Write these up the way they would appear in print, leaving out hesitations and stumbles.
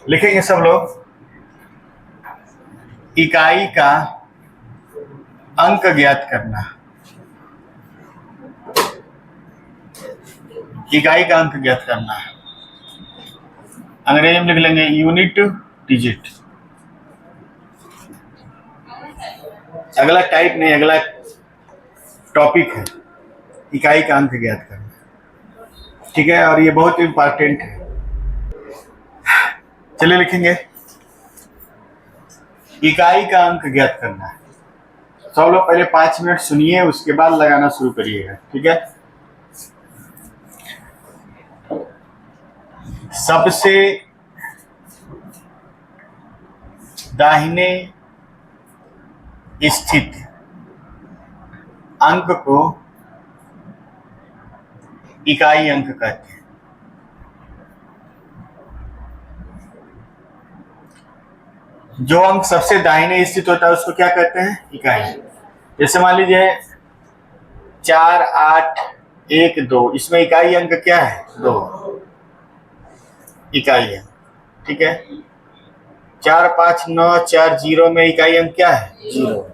लिखेंगे सब लोग। इकाई का अंक ज्ञात करना। इकाई का अंक ज्ञात करना है। अंग्रेजी में लिख लेंगे यूनिट डिजिट। अगला टाइप नहीं, अगला टॉपिक है इकाई का अंक ज्ञात करना। ठीक है, और ये बहुत इंपॉर्टेंट है। चलिए लिखेंगे इकाई का अंक ज्ञात करना है। सब लोग पहले 5 मिनट सुनिए, उसके बाद लगाना शुरू करिएगा। ठीक है। सबसे दाहिने स्थित अंक को इकाई अंक कहते हैं। जो अंक सबसे दाहिने स्थित होता है उसको क्या कहते हैं? इकाई। जैसे मान लीजिए 4, 8, 1, 2, इसमें इकाई अंक क्या है? 2 इकाई है। ठीक है। 4, 5, 9, 4, 0 में इकाई अंक क्या है? 0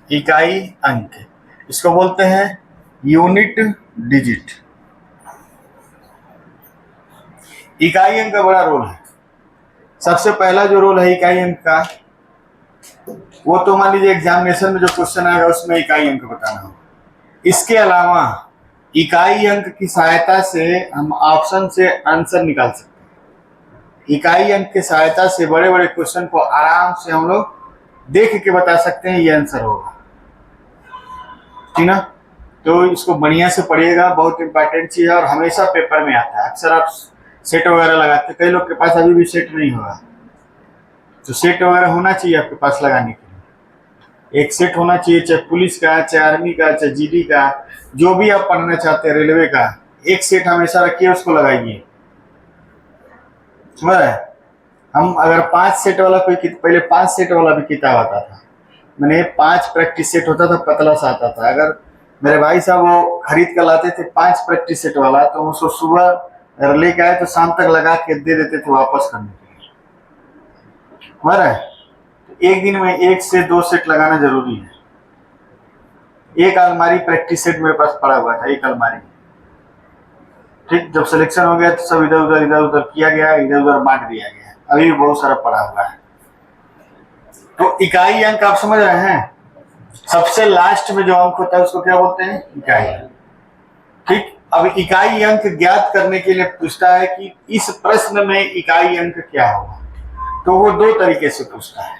इकाई अंक। इसको बोलते हैं यूनिट डिजिट। इकाई अंक का बड़ा रोल है। सबसे पहला जो रोल है इकाई अंक का, वो तो मान लीजिए एग्जामिनेशन में जो क्वेश्चन आएगा उसमें इकाई अंक बताना होगा। इसके अलावा इकाई अंक की सहायता से हम ऑप्शन से आंसर निकाल सकते हैं। इकाई अंक की सहायता से बड़े बड़े क्वेश्चन को आराम से हम लोग देख के बता सकते हैं ये आंसर होगा। ठीक ना? तो इसको बढ़िया से पढ़िएगा, बहुत इंपॉर्टेंट चीज है और हमेशा पेपर में आता है। अक्सर आप सेट वगैरह लगाते, कई लोग के पास अभी भी सेट नहीं होगा, तो सेट वगैरह होना चाहिए आपके पास लगाने के लिए। एक सेट होना चाहिए, चाहे पुलिस का, चाहे आर्मी का, चाहे जीडी का, जो भी आप पढ़ना चाहते हैं, रेलवे का, एक सेट हमेशा रखिए, उसको लगाइए। समझ रहे? हम अगर 5 सेट वाला कोई, पहले 5 सेट वाला भी किताब आता था, मैंने 5 प्रैक्टिस सेट होता था, पतला सा आता था। अगर मेरे भाई साहब वो खरीद कर लाते थे 5 प्रैक्टिस सेट वाला, तो उसको सुबह अगर लेके आए तो शाम तक लगा के दे देते थे वापस करने के लिए। समझ रहे? एक दिन में 1 से 2 सेट लगाना जरूरी है। एक अलमारी प्रैक्टिस सेट मेरे पास पड़ा हुआ था, एक अलमारी। ठीक, जब सिलेक्शन हो गया तो सब इधर उधर किया गया, इधर उधर बांट दिया गया। अभी भी बहुत सारा पड़ा हुआ है। तो इकाई अंक आप समझ रहे हैं? सबसे लास्ट में जो अंक होता है उसको क्या बोलते हैं? इकाई अंक। ठीक। अब इकाई अंक ज्ञात करने के लिए पूछता है कि इस प्रश्न में इकाई अंक क्या होगा, तो वो 2 तरीके से पूछता है।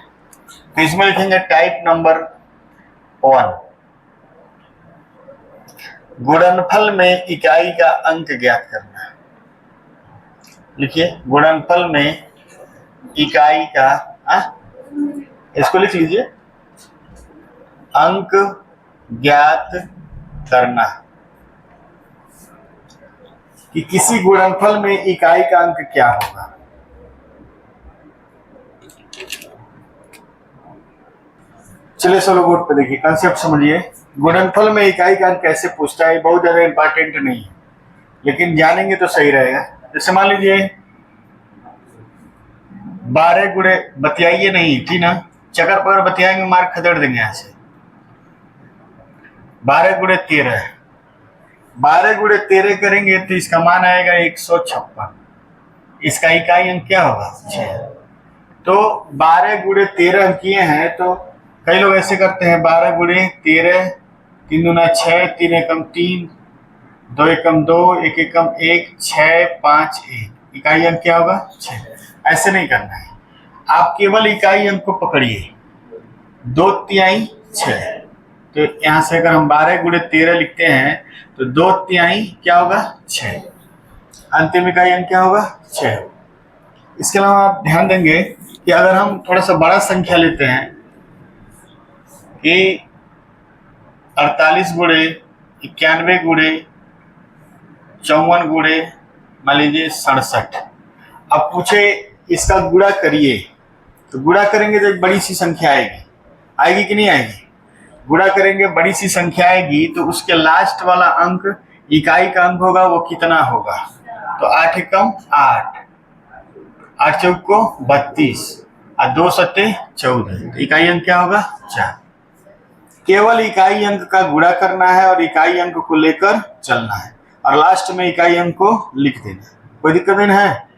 तो इसमें लिखेंगे टाइप नंबर 1, गुणनफल में इकाई का अंक ज्ञात करना। लिखिए, गुणनफल में इकाई का इसको लिख लीजिए, अंक ज्ञात करना। कि किसी गुणनफल में इकाई का अंक क्या होगा। चलिए सब लोग बोर्ड पे देखिए, कंसेप्ट समझिए। गुणनफल में इकाई का अंक कैसे पूछता है, बहुत ज्यादा इंपॉर्टेंट नहीं है, लेकिन जानेंगे तो सही रहेगा। जैसे मान लीजिए 12 गुणे, बतियाइए नहीं, ठीक ना, चक्कर पर बतियाएंगे मार खदेड़ देंगे यहाँ से। 12 गुणे 13, 12 गुणे 13 करेंगे तो इसका मान आएगा 156। इसका इकाई अंक क्या होगा? 6। तो 12 गुणे 13 किए हैं, तो कई लोग ऐसे करते हैं 12 गुणे 13, 3 दूना 6, 3 एकम 3, 2 एकम 2, 1 एकम 1, 6, 5, 1। इकाई अंक क्या होगा? 6। ऐसे नहीं करना है, आप केवल इकाई अंक को पकड़िए, 2 तिहाई 6। तो यहाँ से अगर हम 12 गुणे 13 लिखते हैं तो 2 तिहाई क्या होगा? 6। अंतिम इकाई अंक क्या होगा? 6। इसके अलावा आप ध्यान देंगे कि अगर हम थोड़ा सा बड़ा संख्या लेते हैं कि 48 गुणे 91 गुणे 54 गुणे मान लीजिए 67, अब पूछे इसका गुणा करिए, तो गुणा करेंगे तो एक बड़ी सी संख्या आएगी। आएगी कि नहीं आएगी? गुणा करेंगे, बड़ी सी संख्या आएगी, तो उसके लास्ट वाला अंक इकाई का अंक होगा, वो कितना होगा? तो 8 एकम 8, 8 चौक को 32 और 2 सत्ते 14, इकाई अंक क्या होगा 4। केवल इकाई अंक का गुणा करना है और इकाई अंक को लेकर चलना है और लास्ट में इकाई अंक को लिख देना है। कोई दिक्कत नहीं है,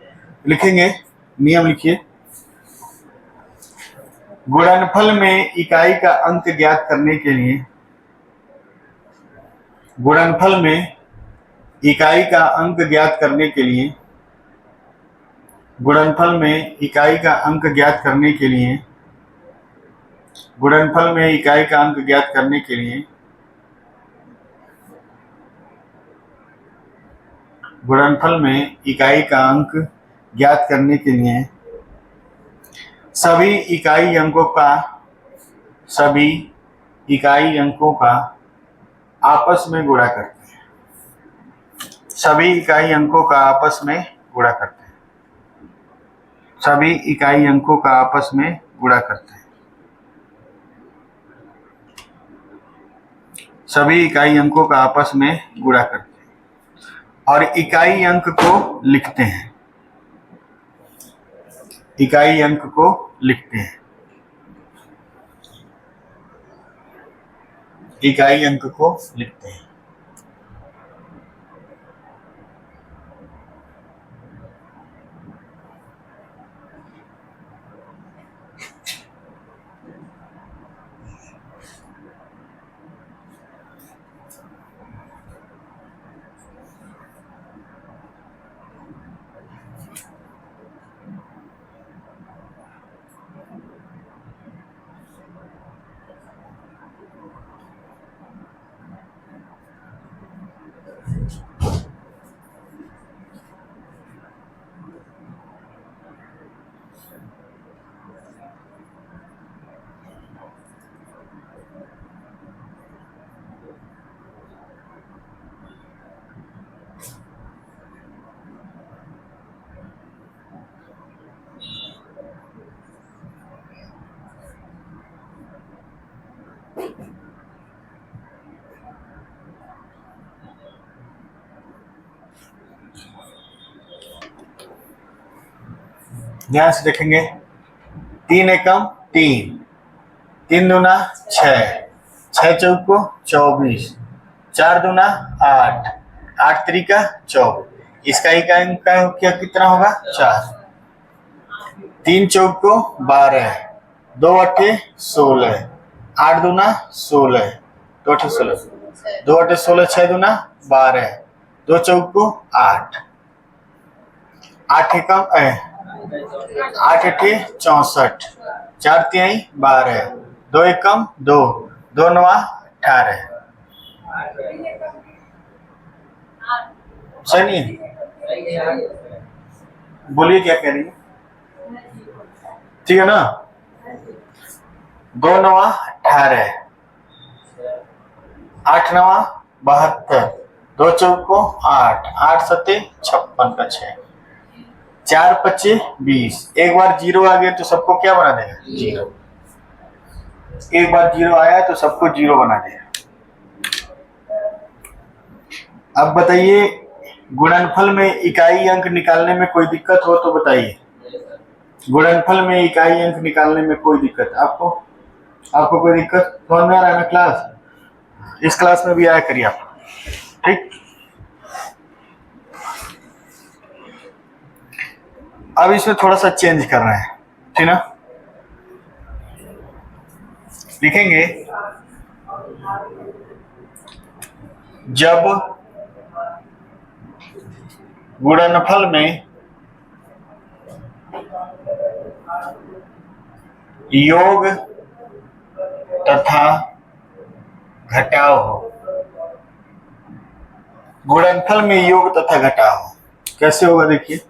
लिखेंगे, नियम लिखिए। गुणनफल में इकाई का अंक ज्ञात करने के लिए, गुणनफल में इकाई का अंक ज्ञात करने के लिए, गुणनफल में इकाई का अंक ज्ञात करने के लिए, गुणनफल में इकाई का अंक ज्ञात करने के लिए, गुणनफल में इकाई का अंक ज्ञात करने के लिए सभी इकाई अंकों का, सभी इकाई अंकों का आपस में गुणा करते हैं, सभी इकाई अंकों का आपस में गुणा करते हैं, सभी इकाई अंकों का आपस में गुणा करते हैं, सभी इकाई अंकों का आपस में गुणा करते हैं और इकाई अंक को लिखते हैं, इकाई अंक को लिखते हैं, इकाई अंक को लिखते हैं। ध्यान से देखेंगे। 3 एकम 3, 3 दूना 6, 6 चौक को 24, 4 दूना 8, 8 त्रिका 24, इसका इकाई अंक क्या कितना होगा 4। 3 चौक को 12, 2 अट्ठे 16, 8 दूना 16, 2 अट्ठे 16, 2 अट्ठे 16, 6 दूना 12, 2 चौक को 8, 8 एकम 8 अट्ठे 64, 4 तिहाई 12, 2 एकम 2, 2 नवा 18। सही है, बोलिए क्या कह रही है, ठीक है ना। 2 नवा 18, 8 नवा 72, 2 चौक को 8, 8 सत्ते 56 का 6, 4 पच्चे 20। एक बार 0 आ गया तो सबको क्या बना देगा 0, एक बार 0 आया तो सबको 0 बना देगा। अब बताइए, गुणनफल में इकाई अंक निकालने में कोई दिक्कत हो तो बताइए। गुणनफल में इकाई अंक निकालने में कोई दिक्कत आपको, आपको कोई दिक्कत समझ में आ रहा है ना क्लास, इस क्लास में भी आया करिए आप, ठीक। अब इसमें थोड़ा सा चेंज कर रहे हैं, ठीक ना। लिखेंगे जब गुणनफल में योग तथा घटाव हो, गुणनफल में योग तथा घटाव हो, कैसे होगा देखिए।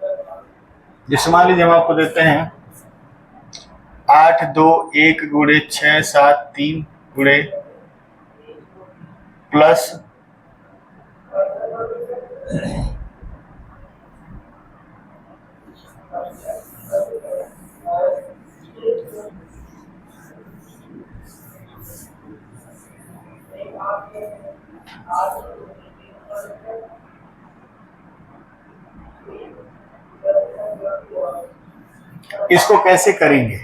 जैसे मान लीजिए हम आपको देते हैं 8 2 1 गुणे 6 7 3 गुणे प्लस 8 इसको कैसे करेंगे?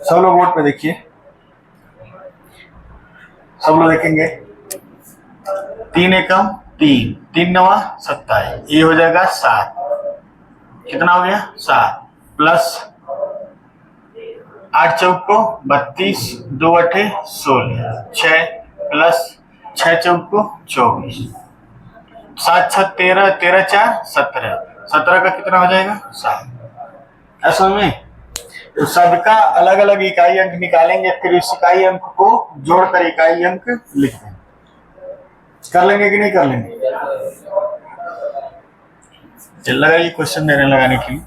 सब लोग बोर्ड पे देखिए, सब लोग देखेंगे। 3 एकम 3, 3 नवा 27, ये हो जाएगा 7। कितना हो गया? 7 प्लस 8 चौको 32, 2 अठे 16, 6 प्लस 6 चौको 24, 7 6 13, 13 4 17, 17 का कितना हो जाएगा? 7। ऐसा में तो सबका अलग अलग इकाई अंक निकालेंगे, फिर इस इकाई अंक को जोड़कर इकाई अंक लिख देंगे। कर लेंगे कि नहीं कर लेंगे? चल लगा ये क्वेश्चन देने लगाने के लिए।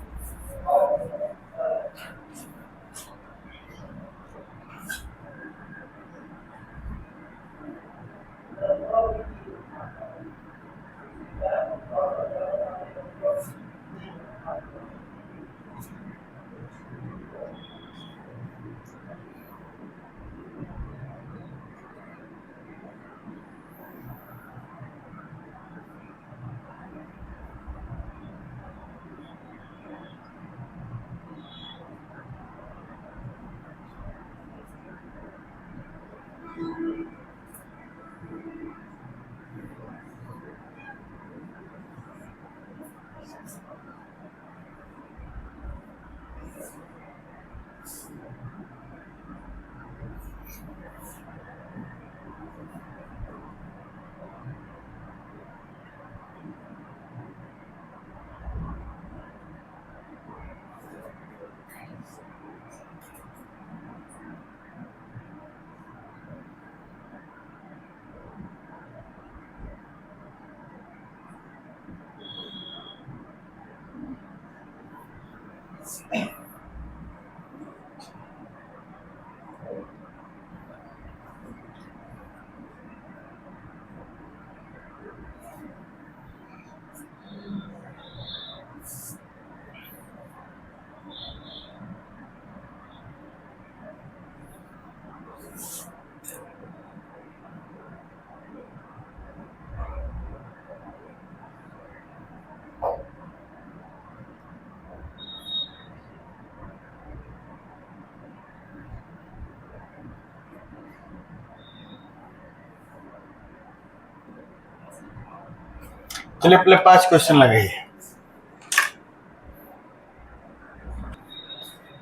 चलिए पहले 5 क्वेश्चन लगाइए।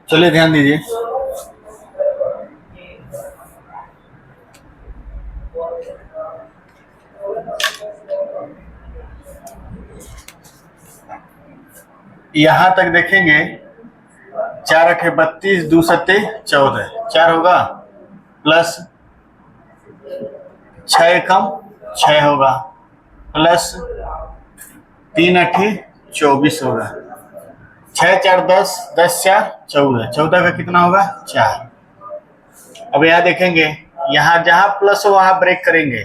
चलिए ध्यान दीजिए। यहां तक देखेंगे 4 अठे 32, 2 सत्ते 14, 4 होगा प्लस 6 एकम 6 होगा प्लस 3 अठे 24 होगा, 6 4 10, 10 4 14, 14 का कितना होगा? 4। अब यहाँ देखेंगे, यहाँ जहां प्लस हो वहां ब्रेक करेंगे।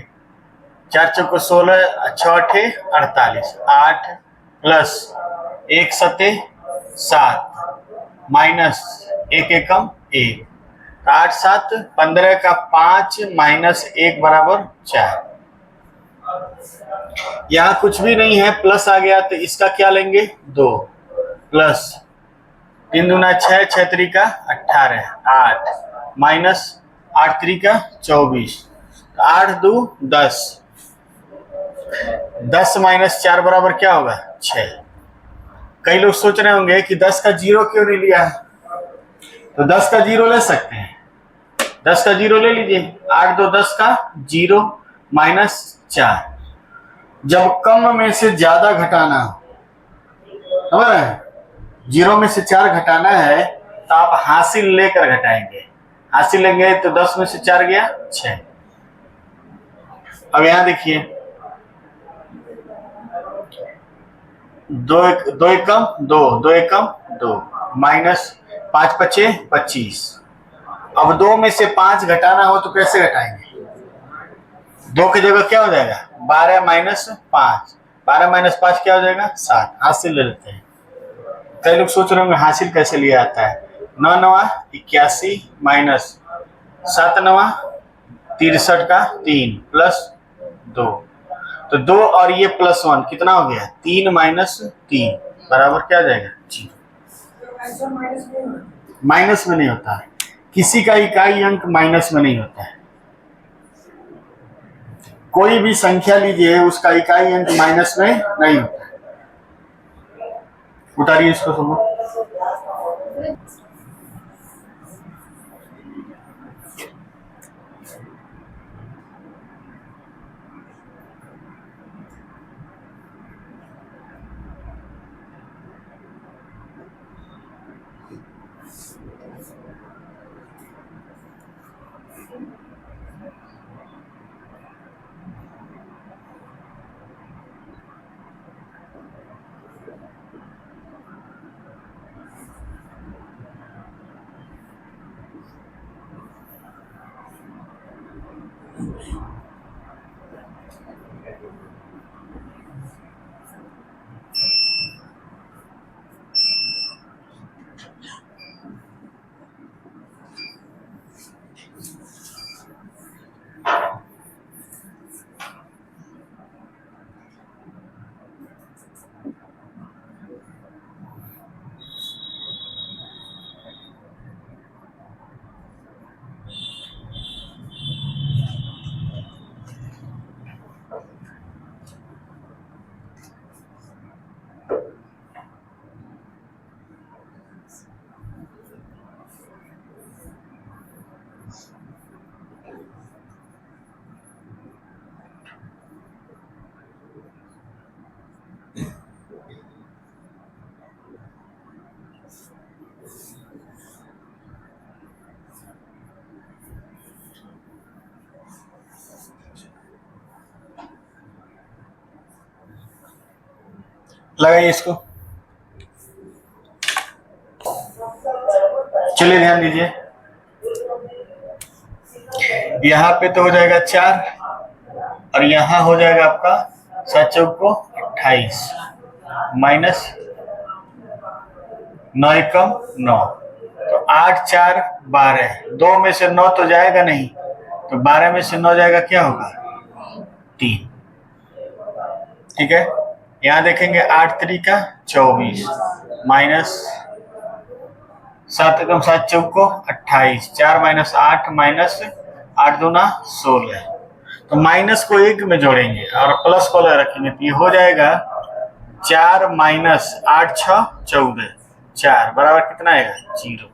4 चौको 16, 6 अठे 48, 8 प्लस 1 सत्ते 7 माइनस 1 एकम 1, 8 7 15 का 5 माइनस 1 बराबर 4। यहाँ कुछ भी नहीं है, प्लस आ गया तो इसका क्या लेंगे? 2 प्लस 3 दूना 6, 6 त्रिका 18, 8 माइनस 8 त्रिका 24, 8 2 10, 10 माइनस 4 बराबर क्या होगा? 6। कई लोग सोच रहे होंगे कि 10 का 0 क्यों नहीं लिया, तो 10 का 0 ले सकते हैं। 10 का 0 ले लीजिए, 8 2 10 का 0 माइनस 4। जब कम में से ज्यादा घटाना हो, समझ रहे हैं, 0 में से 4 घटाना है तो आप हासिल लेकर घटाएंगे। हासिल लेंगे तो 10 में से 4 गया 6। अब यहां देखिए, 2 एकम 2, 2 एकम 2 माइनस 5 पचे 25। अब 2 में से 5 घटाना हो तो कैसे घटाएंगे? 2 की जगह क्या हो जाएगा? 12 माइनस 5, 12 माइनस 5 क्या हो जाएगा? 7। हासिल ले लेते हैं। कई लोग सोच रहे होंगे हासिल कैसे लिया जाता है। 9 9 81 माइनस 7 9 63 का 3 प्लस 2, तो 2 और ये प्लस 1 कितना हो गया? 3 माइनस 3 बराबर क्या आ जाएगा? 0। माइनस में नहीं होता है, किसी का इकाई अंक माइनस में नहीं होता है। कोई भी संख्या लीजिए उसका इकाई अंक माइनस में नहीं होता है। उतारिए इसको सुनो। लगाइए इसको। चलिए ध्यान दीजिए, यहाँ पे तो हो जाएगा 4 और यहाँ हो जाएगा आपका 7 चौक को 28 माइनस 9 एकम 9, तो 8 4 12, 2 में से 9 तो जाएगा नहीं, तो 12 में से 9 जाएगा, क्या होगा 3। ठीक है, यहाँ देखेंगे 8 3 का 24 माइनस 7 एकम 7 चौक को 28, 4 माइनस 8 माइनस 8 दूना 16, तो माइनस को 1 में जोड़ेंगे और प्लस को रखेंगे, तो ये हो जाएगा 4 माइनस 8 6 14, 4 बराबर कितना आएगा 0।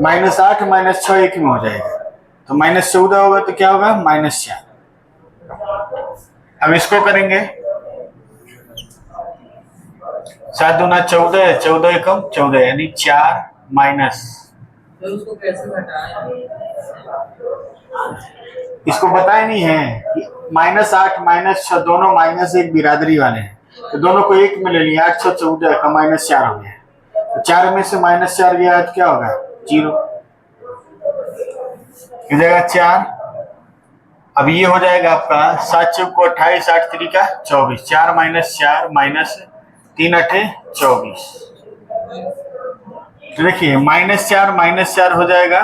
माइनस 8 माइनस 6 1 में हो जाएगा, तो माइनस 14 होगा, तो क्या होगा -4। अब इसको करेंगे 7 दूना 14, 14 एकम 14, यानी 4 माइनस, तो उसको कैसे घटाएं? इसको बताए नहीं है कि -8 -6 दोनों माइनस एक बिरादरी वाले हैं, तो दोनों को 1 में ले लिया, 8 6 14 का -4 हो गया, तो 4 में से -4 गया तो क्या होगा 0, हो जाएगा 4। अब ये हो जाएगा आपका 7 चौक को 28, 8 3 का 24, 4 माइनस 4 माइनस 3 8 24, तो देखिए -4 हो जाएगा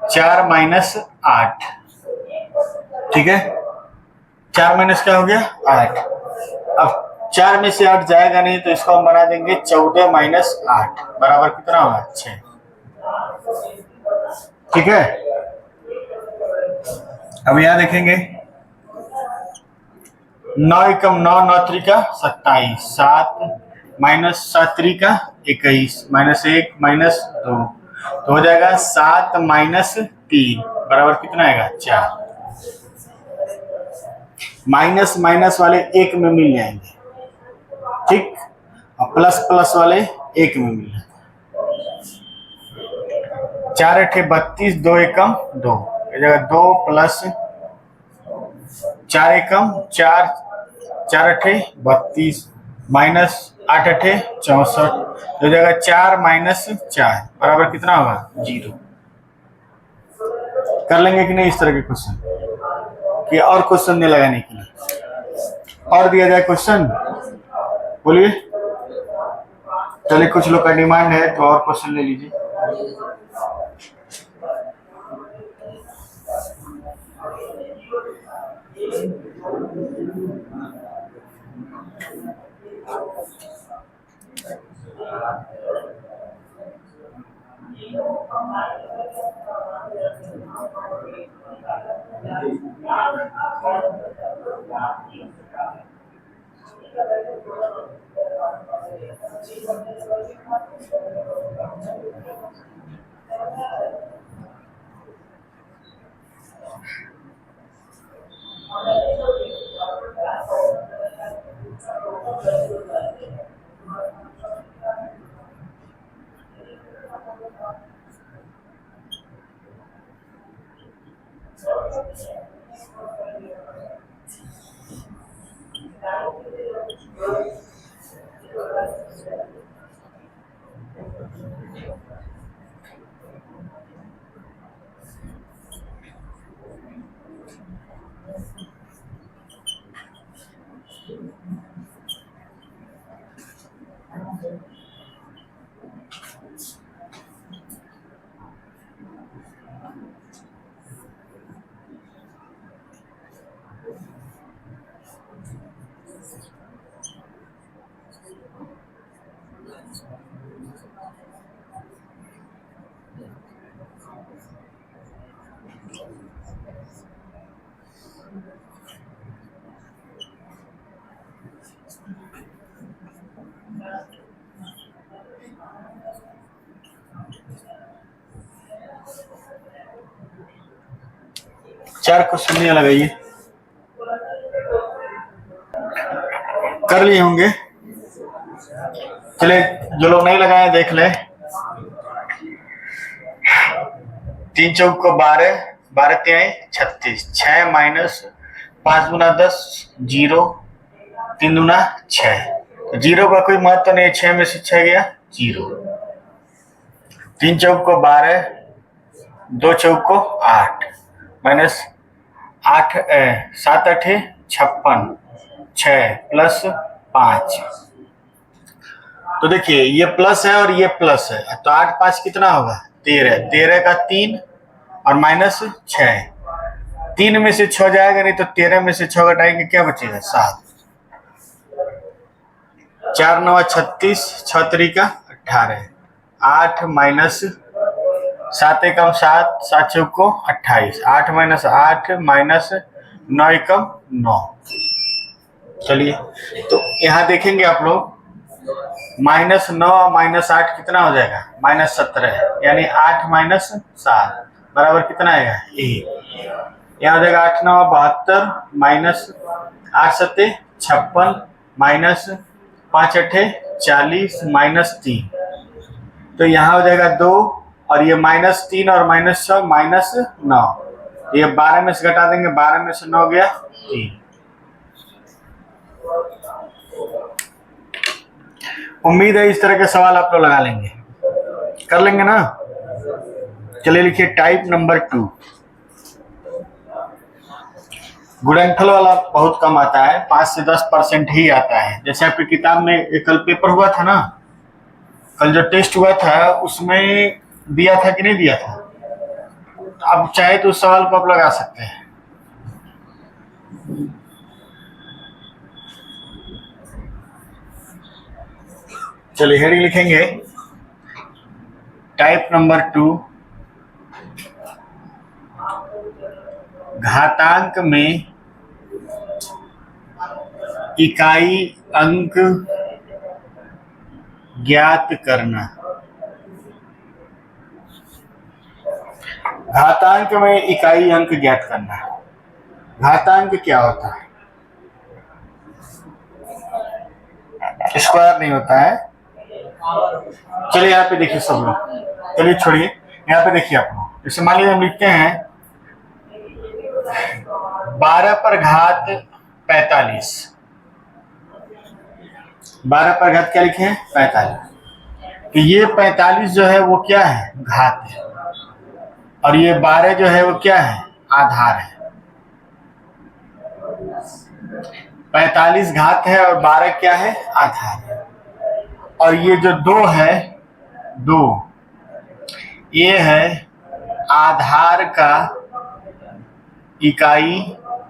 4 माइनस 8। ठीक है, 4 माइनस क्या हो गया 8। अब 4 में से 8 जाएगा नहीं, तो इसको हम बना देंगे 14 माइनस 8 बराबर कितना होगा 6। ठीक है, अब यहां देखेंगे 9 एकम 9 9 3 का 27, 7 माइनस 7 3 का 21 माइनस 1 माइनस 2, तो हो जाएगा 7 माइनस 3 बराबर कितना आएगा 4। माइनस माइनस वाले 1 में मिल जाएंगे, ठीक, और प्लस प्लस वाले 1 में मिल जाएंगे। 4 8 32, 2 एकम 2, ये जगह 2 प्लस 4 एकम 4, 4 8 32 माइनस 8 8 64, तो जगह 4 माइनस 4 बराबर कितना होगा 0। कर लेंगे कि नहीं इस तरह के क्वेश्चन, कि और क्वेश्चन नहीं लगाने के लिए और दिया जाए क्वेश्चन, बोलिए। चलिए, कुछ लोग का डिमांड है तो और क्वेश्चन ले लीजिए। 4 क्वेश्चन नहीं लगाइए, कर लिए होंगे। चले, जो लोग नहीं लगाए देख ले। 3 चौक को 12, 12 तिहाई 36, 6 माइनस 5 गुना 10 0, 3 दूना 6, तो 0 का कोई महत्व नहीं है, 6 में से 6 गया 0। 3 चौक को 12, 2 चौक को 8, माइनस 8 7 8 56, 6 प्लस 5। तो देखिए ये प्लस है और ये प्लस है, तो 8 5 कितना होगा 13, 13 का 3 और माइनस 6, 3 में से 6 जाएगा नहीं, तो 13 में से 6 घटाएंगे क्या बचेगा 7, 4 9 36, 6 3 का 18, 8 माइनस 7 एकम 7, 7 चौक को 28, 8 माइनस 8 माइनस 9 एकम 9। चलिए तो यहाँ देखेंगे आप लोग, माइनस 9 माइनस 8 कितना हो जाएगा माइनस 17, यानी 8 माइनस 7 बराबर कितना आएगा 1। यहाँ हो जाएगा 8 9 72, माइनस 8 7 56, माइनस 5 8 40, माइनस 3, तो यहाँ हो जाएगा 2, और ये माइनस 3 और माइनस 6 माइनस 9, ये 12 में से घटा देंगे, 12 में से 9 गया 3। उम्मीद है इस तरह के सवाल आप लोग लगा लेंगे, कर लेंगे ना। चलिए लिखिए टाइप नंबर 2। गुणनफल वाला बहुत कम आता है, 5 से 10% ही आता है। जैसे आपकी किताब में कल पेपर हुआ था ना, कल जो टेस्ट हुआ था उसमें दिया था कि नहीं दिया था, अब चाहे तो उस सवाल को आप लगा सकते हैं। चलिए हेडिंग लिखेंगे टाइप नंबर 2, घातांक में इकाई अंक ज्ञात करना। घातांक में इकाई अंक ज्ञात करना। घातांक क्या होता है, स्क्वायर नहीं होता है। चलिए यहाँ पे देखिए सब लोग, चलिए छोड़िए, यहाँ पे देखिए आप लोग, जैसे मान लीजिए हम लिखते हैं 12 पर घात 45, 12 पर घात क्या लिखे हैं 45, तो ये 45 जो है वो क्या है घात है, और ये 12 जो है वो क्या है आधार है। 45 घात है और 12 क्या है आधार है, और ये जो 2 है 2 ये है आधार का इकाई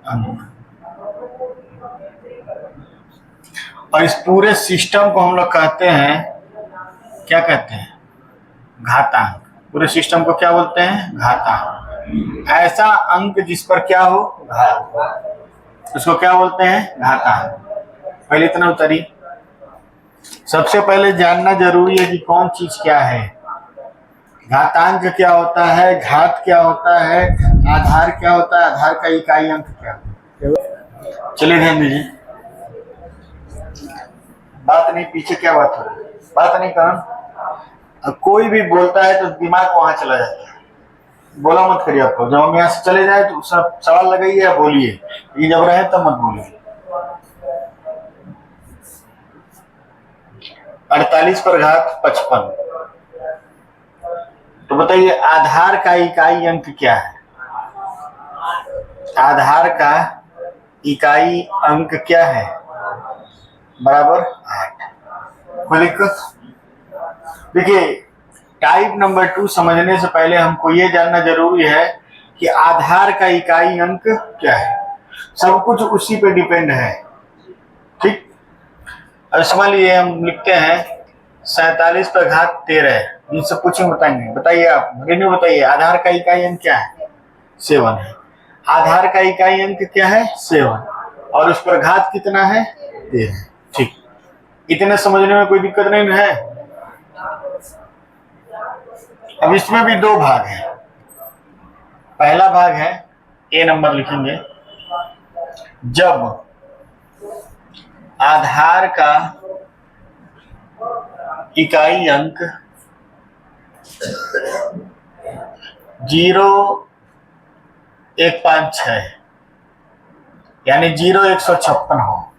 अंक, और इस पूरे सिस्टम को हम लोग कहते हैं, क्या कहते हैं? घातांक। पूरे सिस्टम को क्या बोलते हैं? घातांक। ऐसा अंक जिस पर क्या हो? घात, उसको क्या बोलते हैं? घातांक। पहले इतना उतरी। सबसे पहले जानना जरूरी है कि कौन चीज क्या है, घातांक क्या होता है, घात क्या होता है, आधार क्या होता है, आधार का इकाई अंक क्या होता है। चलिए ध्यान दीजिए, बात नहीं, पीछे क्या बात हो रही है, बात नहीं करो। कोई भी बोलता है तो दिमाग वहां चला जाता है। बोला मत करिए आपको, जब हम यहाँ से चले जाए तो सब सवाल लगाइए या बोलिए, ये जब रहे तब मत बोलिए। 48 पर घात 55। तो बताइए आधार का इकाई अंक क्या है? आधार का इकाई अंक क्या है? बराबर 8। कोई दिक्कत? देखिए, टाइप नंबर 2 समझने से पहले हमको ये जानना जरूरी है कि आधार का इकाई अंक क्या है। सब कुछ उसी पे डिपेंड है, ठीक। अब समझ लीजिए हम लिखते हैं 47 पर घात 13। जिनसे पूछेंगे बताएंगे, बताइए आप, रेन्यू बताइए, आधार का इकाई अंक क्या है? 7 है। आधार का इकाई अंक क्या है? 7, और उस पर घात कितना है? 13। ठीक, इतने समझने में कोई दिक्कत नहीं है। अब इसमें भी 2 भाग हैं। पहला भाग है, ए नंबर लिखेंगे, जब आधार का इकाई अंक 0,156 यानी 0,156 हो।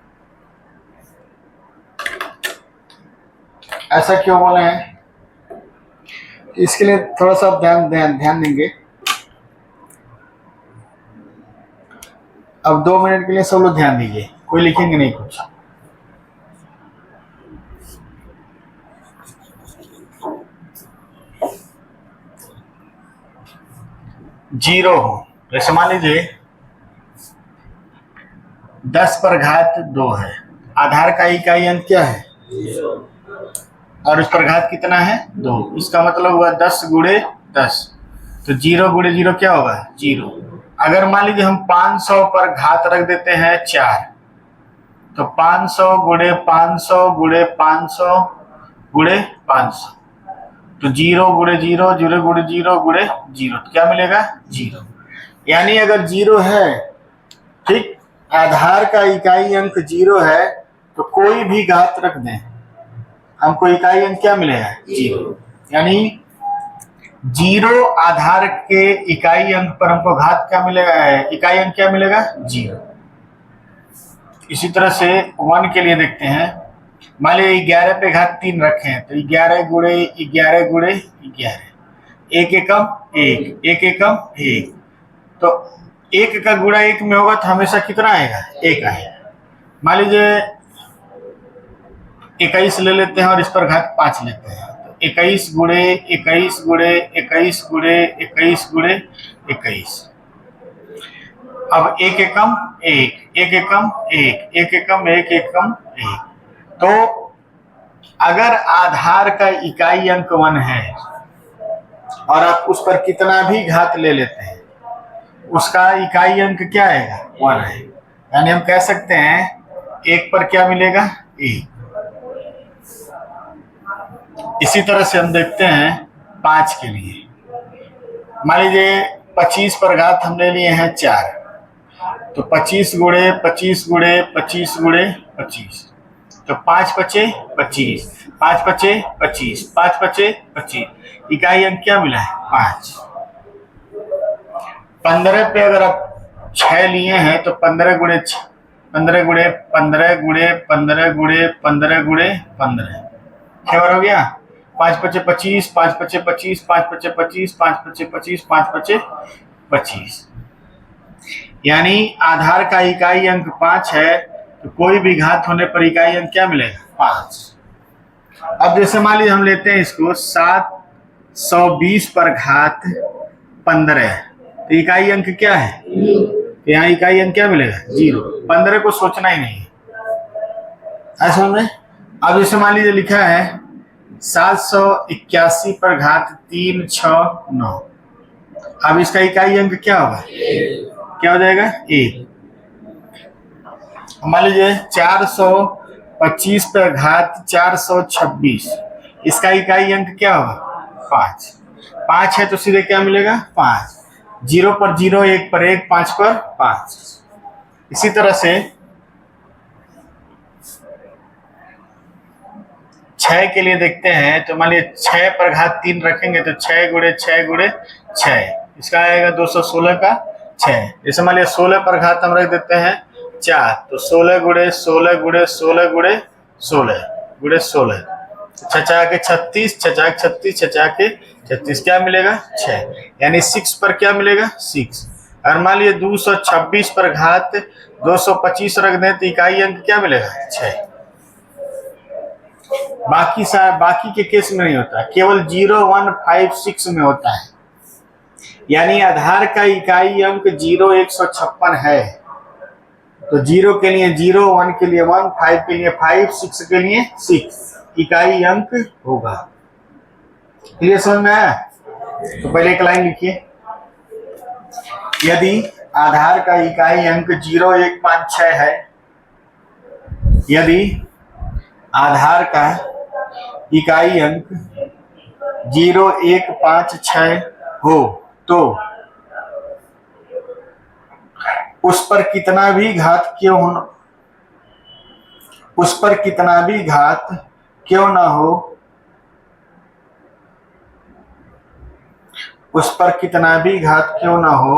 ऐसा क्यों बोले हैं? इसके लिए थोड़ा सा ध्यान देंगे। अब 2 मिनट के लिए सब लोग ध्यान दीजिए, कोई लिखेंगे नहीं कुछ। जीरो हो, जैसे मान लीजिए 10 पर घात 2 है, आधार का इकाई अंक क्या है? और उस पर घात कितना है? 2। इसका मतलब हुआ 10 गुणे 10, तो 0 गुणे 0 क्या होगा? 0। अगर मान लीजिए हम 500 पर घात रख देते हैं 4, तो 500 गुणे 500 गुणे 500 गुणे 500, तो 0 गुणे 0, 0 गुणे 0 गुणे 0, तो क्या मिलेगा? 0। यानी अगर 0 है, ठीक, आधार का इकाई अंक 0 है, तो कोई भी घात रख दें, हमको इकाई अंक क्या मिलेगा? 0। यानी 0 आधार के इकाई अंक पर हमको घात क्या मिलेगा? इकाई अंक क्या मिलेगा? 0। इसी तरह से 1 के लिए देखते हैं, मान लीजिए 11 पे घात 3 रखे हैं, तो 11 गुणे 11 गुणे 11, 1 एकम 1, 1 एकम 1, तो 1 का गुणा 1 में होगा तो हमेशा कितना आएगा? 1 आएगा। मान लीजिए 21 ले लेते हैं और इस पर घात 5 लेते हैं, तो 21 गुणे 21 गुणे 21 गुणे 21 गुणे 21, अब 1 एकम 1, 1 एकम 1, 1 एकम 1, एकम 1। तो अगर आधार का इकाई अंक 1 है और आप उस पर कितना भी घात ले लेते हैं, उसका इकाई अंक क्या आएगा? 1 है। यानी हम कह सकते हैं 1 पर क्या मिलेगा? 1। इसी तरह से हम देखते हैं 5 के लिए, मान लीजिए 25 पर घात हम ले लिए हैं 4, तो 25 गुणे 25 गुणे 25 गुणे 25, तो 5 पचे 25, 5 पचे 25, 5 पचे 25, इकाई अंक क्या मिला है? 5। 15 पे अगर आप 6 लिए हैं तो 15 गुणे 15 गुणे 15 गुणे 15 गुणे 15 गुणे 15, 6 बार हो गया। 5 पचे 25, 5 पचे 25, 5 पचे 25, 5 पचे 25, 5 पचे 25, यानी आधार का इकाई अंक 5 है, तो कोई भी घात होने पर इकाई अंक क्या मिलेगा? 5। अब जैसे मान लीजिए हम लेते हैं इसको 720 पर घात 15, तो इकाई अंक क्या है? तो यहाँ इकाई अंक क्या मिलेगा? 0। 15 को सोचना ही नहीं, ऐसा में अब जैसे मान लीजिए लिखा है 781 पर घात 369। अब इसका इकाई अंक क्या होगा, क्या हो जाएगा, ए। मान लीजिए 425 पर घात 426, इसका इकाई अंक क्या होगा, 5। 5 है तो सीधे क्या मिलेगा, 5। 0 पर 0, 1 पर 1, 5 पर 5। इसी तरह से 6 के लिए देखते हैं तो मान लीजिए 6 पर घात 3 रखेंगे तो 6 गुणे 6 गुणे 6, इसका आएगा 216 का 6। जैसे मान लीजिए 16 पर घात हम रख देते हैं 4, तो 16 गुणे 16 गुणे 16 गुणे 16 गुणे 16, 6 के 36, 6 के 36, 6 के 36, क्या मिलेगा, 6। यानी 6 पर क्या मिलेगा, 6। और मान लीजिए 226 पर घात 225 रख दें तो इकाई अंक क्या मिलेगा, 6। बाकी के केस में नहीं होता, केवल 0, 1, 5, 6 में होता है। यानी आधार का इकाई अंक 0, 156 है, तो 0 के लिए 0, 1 के लिए 1, 5 के लिए 5, 6 के लिए 6 इकाई अंक होगा। क्लियर समझ में आया? तो पहले एक लाइन लिखिए, यदि आधार का इकाई अंक 0, 1, 5, 6 है, यदि आधार का इकाई अंक 0, 1, 5, 6 हो तो उस पर कितना भी घात क्यों न, उस पर कितना भी घात क्यों ना हो, उस पर कितना भी घात क्यों ना हो,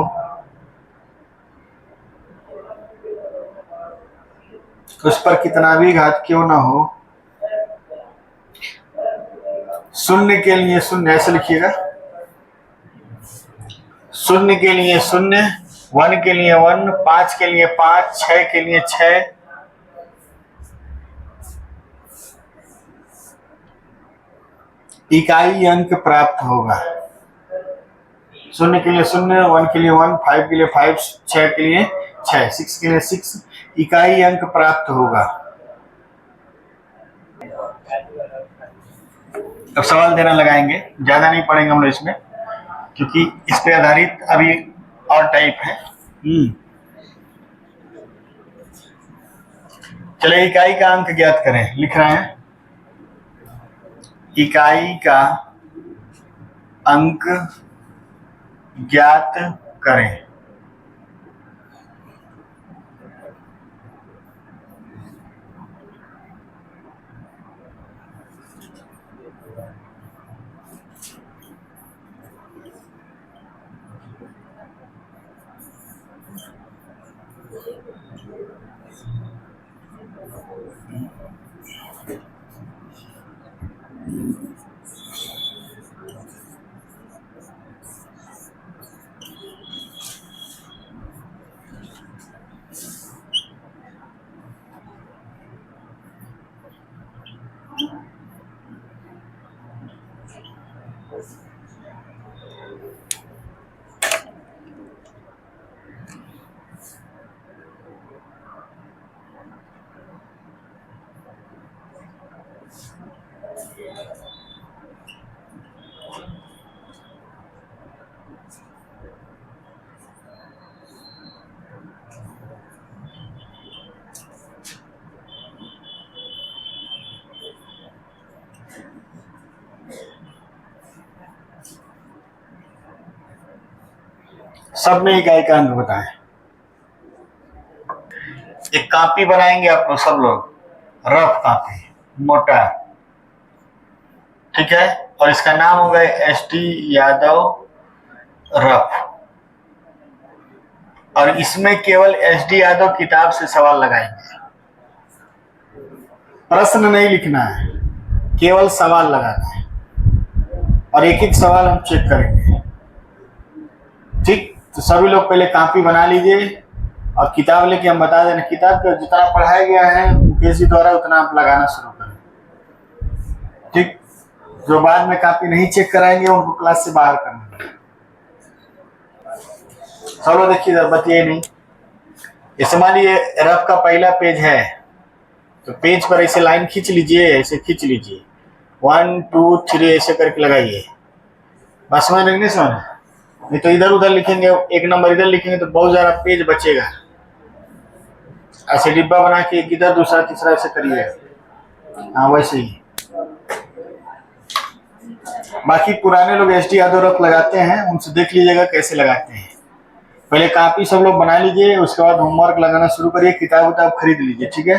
उस पर कितना भी घात क्यों ना हो, शून्य के लिए शून्य, ऐसे लिखिएगा, शून्य के लिए शून्य, 1 के लिए 1, 5 के लिए 5, 6 के लिए 6, इकाई अंक प्राप्त होगा। शून्य के लिए शून्य, 1 के लिए 1, 5 के लिए 5, 6 के लिए 6, 6 के लिए 6, इकाई अंक प्राप्त होगा। अब सवाल देना लगाएंगे, ज्यादा नहीं पढ़ेंगे हम लोग इसमें, क्योंकि इस पे आधारित अभी और टाइप है। चलिए इकाई का अंक ज्ञात करें, लिख रहे हैं, इकाई का अंक ज्ञात करें। सब में इकाई का अंक बताएं। एक कॉपी बनाएंगे आप लोग, सब लोग, रफ कॉपी, मोटा, ठीक है, और इसका नाम होगा SD यादव रफ, और इसमें केवल SD यादव किताब से सवाल लगाएंगे, प्रश्न नहीं लिखना है, केवल सवाल लगाना है, और एक एक सवाल हम चेक करेंगे। ठीक, तो सभी लोग पहले कॉपी बना लीजिए और किताब लेके हम बता देना, किताब का जितना पढ़ाया गया है मुकेश जी द्वारा उतना आप लगाना शुरू करें। ठीक, जो बाद में कॉपी नहीं चेक कराएंगे उनको क्लास से बाहर करना। चलो देखिए इधर, बतिए नहीं। जैसे मान लीजिए रफ का पहला पेज है तो पेज पर ऐसे लाइन खींच लीजिए, ऐसे खींच लीजिए, 1 2 3 ऐसे करके लगाइए। बस समझ नहीं समझ, नहीं तो इधर उधर लिखेंगे, एक नंबर इधर लिखेंगे तो बहुत ज़्यादा पेज बचेगा। ऐसे डिब्बा बना के एक इधर दूसरा तीसरा ऐसे करिए। हाँ वैसे ही। बाकी पुराने लोग एस डी यादव रफ लगाते हैं, उनसे देख लीजिएगा कैसे लगाते हैं। पहले कॉपी सब लोग बना लीजिए, उसके बाद होमवर्क लगाना शुरू करिए, किताब उताब खरीद लीजिए, ठीक है।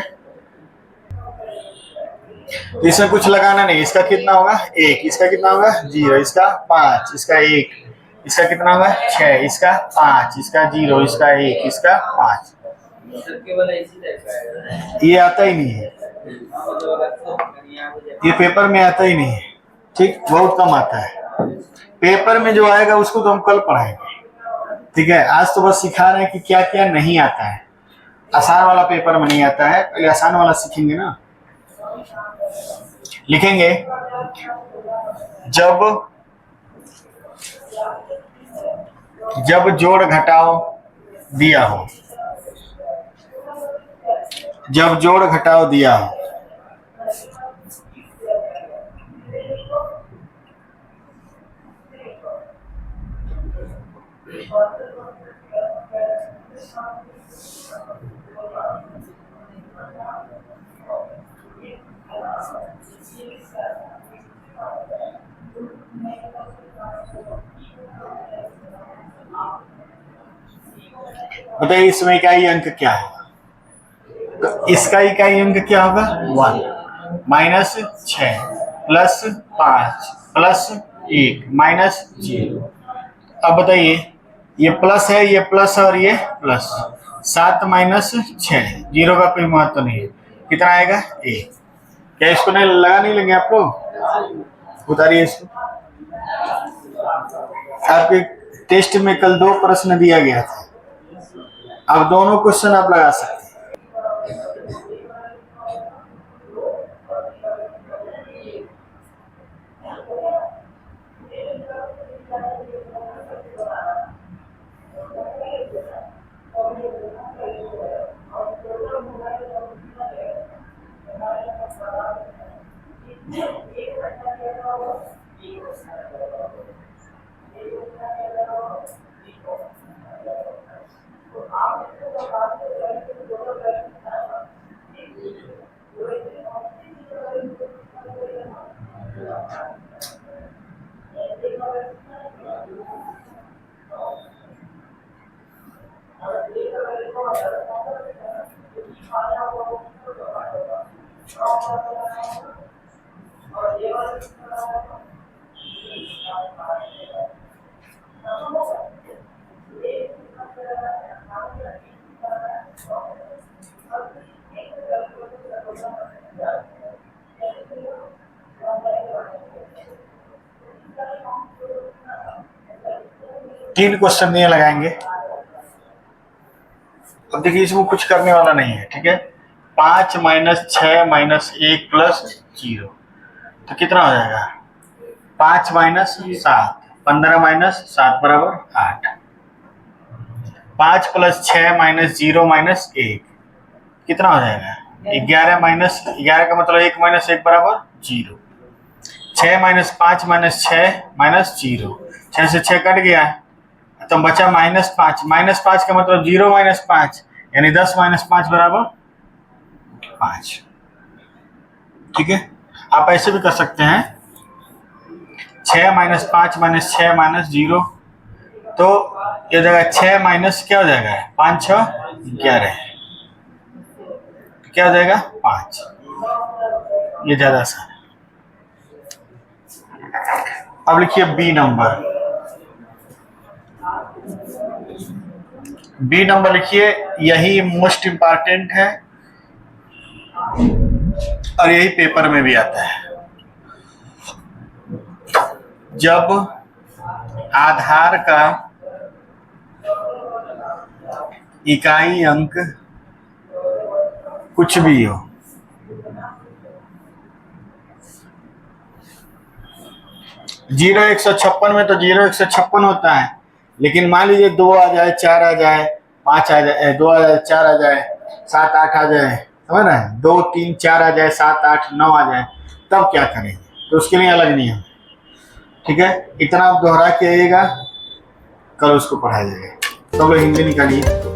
तो इसमें कुछ लगाना नहीं। इसका कितना होगा 1, इसका कितना होगा 0, इसका 5, इसका 1, इसका कितना होगा 6, इसका 5, इसका 0, इसका 1, इसका 5। ये आता ही नहीं है, ये पेपर में आता ही नहीं है, ठीक, बहुत कम आता है। पेपर में जो आएगा उसको तो हम कल पढ़ाएंगे, ठीक है। आज तो बस सिखा रहे हैं कि क्या क्या नहीं आता है। आसान वाला पेपर में नहीं आता है, पहले आसान वाला सीखेंगे ना। लिखेंगे जब जोड़ घटाव दिया हो, जब जोड़ घटाव दिया हो, बताइए इसमें इकाई अंक क्या है। तो इसका इकाई अंक क्या होगा 1 माइनस 6 प्लस 5 प्लस 1 माइनस 0। अब बताइए ये प्लस है, ये प्लस और ये प्लस, 7 माइनस 6, 0 का कोई महत्व नहीं है, कितना आएगा 1। क्या इसको नहीं लगा नहीं लेंगे आप लोग, उतारिए इसको। आपके टेस्ट में कल 2 प्रश्न दिया गया था, अब दोनों क्वेश्चन आप लगा सकते हैं। तीन क्वेश्चन ये लगाएंगे। अब देखिए इसमें कुछ करने वाला नहीं है, ठीक है। 5 माइनस 6 माइनस 1 प्लस 0, तो कितना हो जाएगा 5 माइनस 7, 15 माइनस 7 बराबर 8। 5 प्लस 6 माइनस 0 माइनस 1 कितना हो जाएगा 11 माइनस 11 का मतलब 1 माइनस 1 बराबर 0। 6 माइनस 5 माइनस 6 माइनस 0, 6 से 6 कट गया तो बचा -5, -5 का मतलब 0 माइनस 5 यानी 10 माइनस 5 बराबर 5, ठीक है। आप ऐसे भी कर सकते हैं 6 माइनस 5 माइनस 6 माइनस 0, तो ये हो जाएगा 6 माइनस क्या हो जाएगा 5 6 11, क्या हो जाएगा 5, ये ज्यादा आसान है। अब लिखिए बी नंबर, बी नंबर लिखिए, यही मोस्ट इंपॉर्टेंट है और यही पेपर में भी आता है। जब आधार का इकाई अंक कुछ भी हो, जीरो 156 में तो 0 156 होता है, लेकिन मान लीजिए 2 आ जाए 4 आ जाए 5 आ जाए 2 आ जाए 4 आ जाए 7 8 आ जाए, समझ रहे हैं, 2 3 4 आ जाए, 7 8 9 आ जाए, तब क्या करेंगे, तो उसके लिए अलग नियम। ठीक है, इतना आप दोहरा के आइएगा, कल उसको पढ़ाया जाएगा। सब लोग हिंदी निकालिए।